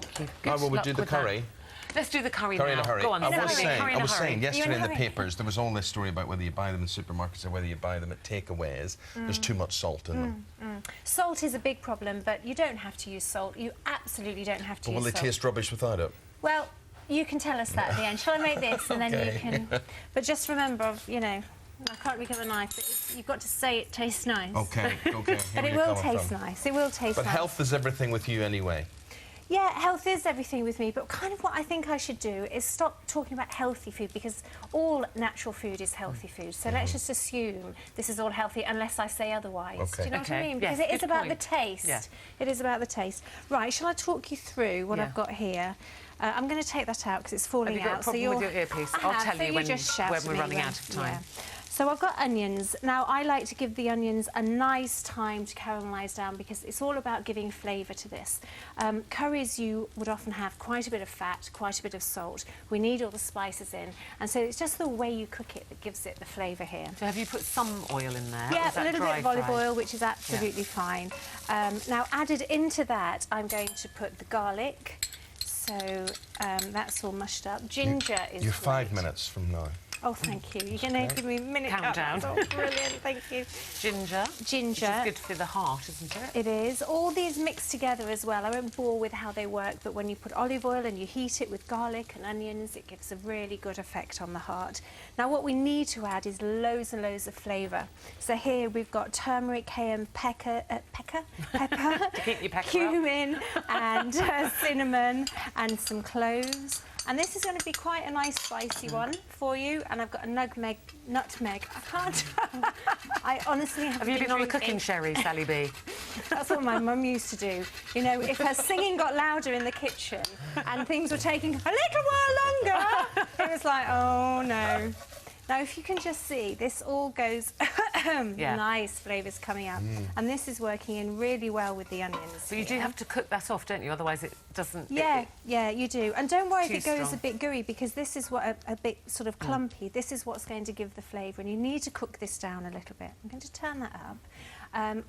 thank you. Good Will we do the curry? That. Let's do the curry Curry now. in a hurry. Go on, I was saying yesterday in the hurry? papers there was all this story about whether you buy them in supermarkets or whether you buy them at takeaways. There's too much salt in them. Salt is a big problem, but you don't have to use salt. You absolutely don't have to use Will salt. they taste rubbish without it? Well, you can tell us that at the end. Shall I make this and then you can... But just remember, you know, I can't look at the knife, but you've got to say it tastes nice. OK, OK. But it will taste nice. It will taste nice. But health is everything with you anyway. Yeah, health is everything with me, but kind of what I think I should do is stop talking about healthy food, because all natural food is healthy food. So let's just assume this is all healthy unless I say otherwise. Okay. Do you know what I mean? Yes, Because it is about point. the taste. Yeah. It is about the taste. Right, shall I talk you through what Yeah. I've got here? I'm going to take that out because it's falling Have you got out. a problem with your earpiece? I'll tell you when we're running out of time. Yeah. So I've got onions. Now, I like to give the onions a nice time to caramelise down because it's all about giving flavour to this. Curries, you would often have quite a bit of fat, quite a bit of salt. We need all the spices in. And so it's just the way you cook it that gives it the flavour here. So have you put some oil in there? Yeah, Or is that a little bit of olive dry-fried? oil, which is absolutely fine. Now, added into that, I'm going to put the garlic. So that's all mushed up. Ginger is You're 5 great. minutes from now. Oh, thank you. You're going to give me a minute Countdown. Oh, brilliant, thank you. Ginger. Ginger. Which is good for the heart, isn't it? It is. All these mixed together as well. I won't bore with how they work, but when you put olive oil and you heat it with garlic and onions, it gives a really good effect on the heart. Now, what we need to add is loads and loads of flavour. So here we've got turmeric, cayenne, pepper, To keep your pecker up. cumin, and cinnamon, and some cloves. And this is going to be quite a nice spicy one for you. And I've got a nutmeg. I can't. I honestly haven't Have you been on the drinking. cooking sherry, Sally B? That's what my mum used to do. You know, if her singing got louder in the kitchen and things were taking a little while longer, it was like, oh no. Now, if you can just see, this all goes nice flavours coming out. And this is working in really well with the onions. But you do have to cook that off, don't you? Otherwise it doesn't... Yeah, yeah, you do. And don't worry if it Too goes strong. a bit gooey, because this is what a bit sort of clumpy. This is what's going to give the flavour, and you need to cook this down a little bit. I'm going to turn that up.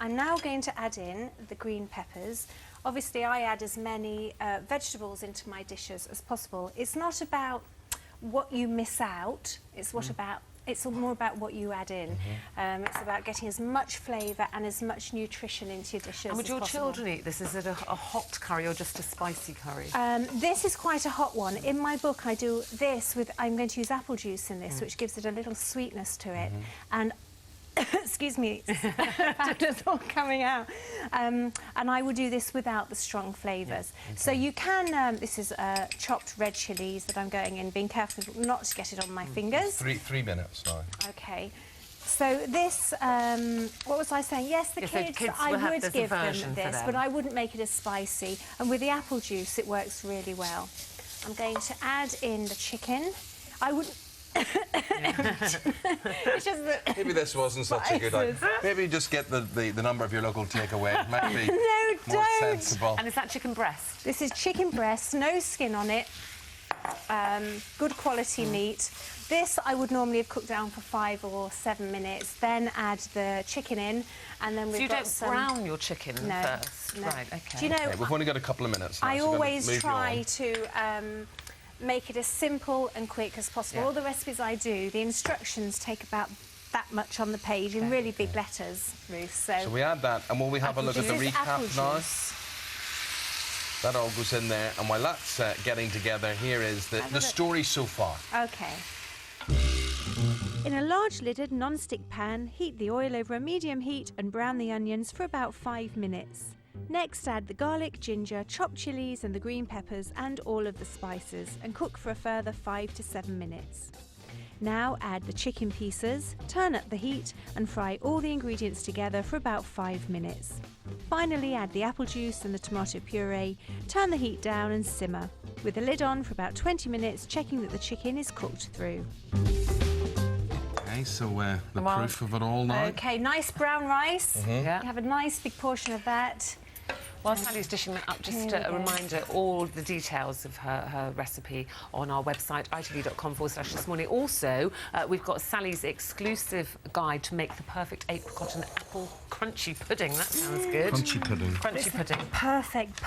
I'm now going to add in the green peppers. Obviously, I add as many vegetables into my dishes as possible. It's not about what you miss out. It's it's more about what you add in. It's about getting as much flavour and as much nutrition into your dishes as And would your possible. children eat this? Is it a hot curry or just a spicy curry? This is quite a hot one. In my book, I do this with... I'm going to use apple juice in this, which gives it a little sweetness to it. And... excuse me, it's all coming out. And I would do this without the strong flavours. So you can... this is chopped red chillies that I'm going in, being careful not to get it on my fingers. 3 minutes now. OK. So this... what was I saying? Yes, the Yes, so kids, kids I will have would this give version them for this, them. but I wouldn't make it as spicy. And with the apple juice, it works really well. I'm going to add in the chicken. I would... It's just that... Maybe this wasn't such a good idea. Maybe just get the number of your local takeaway. It might be No, more don't. sensible. And is that chicken breast? This is chicken breast, no skin on it, good quality meat. This I would normally have cooked down for 5 or 7 minutes, then add the chicken in, and then we've So you got don't some... brown your chicken No, first? no. Right, OK. Do you know, Okay, we've only got a couple of minutes now, I so we're gonna always move you try on. to make it as simple and quick as possible. Yeah. All the recipes I do, the instructions take about that much on the page in really big letters, Ruth. So we add that, and will we have a look at the This is apple recap now? juice. That all goes in there, and while that's getting together, here is the story so far. OK. In a large lidded non-stick pan, heat the oil over a medium heat and brown the onions for about 5 minutes. Next, add the garlic, ginger, chopped chillies and the green peppers and all of the spices and cook for a further 5 to 7 minutes. Now add the chicken pieces, turn up the heat and fry all the ingredients together for about 5 minutes. Finally, add the apple juice and the tomato puree, turn the heat down and simmer, with the lid on for about 20 minutes, checking that the chicken is cooked through. Okay, so the proof of it all now. OK, nice brown rice. Yeah. You have a nice big portion of that. While Sally's dishing that up, just Here we a go. reminder, all the details of her recipe on our website, itv.com/this morning. Also, we've got Sally's exclusive guide to make the perfect apricot and apple crunchy pudding. That sounds good. Crunchy pudding. Crunchy pudding. Perfect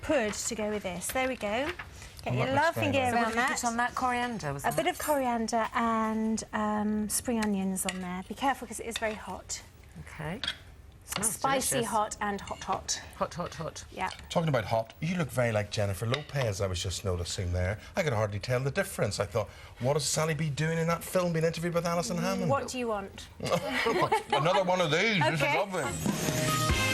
pud to go with this. There we go. Get your that looks loving very gear nice. So what around did you that. put on that? Coriander, was A it? bit of coriander and spring onions on there. Be careful because it is very hot. Okay. Smells Spicy, delicious. hot and hot. Hot, hot, hot. Yeah. Talking about hot, you look very like Jennifer Lopez, I was just noticing there. I could hardly tell the difference. I thought, what has Sally be doing in that film, being interviewed with Alison Hammond? What do you want? Another one of these. This is Okay. lovely.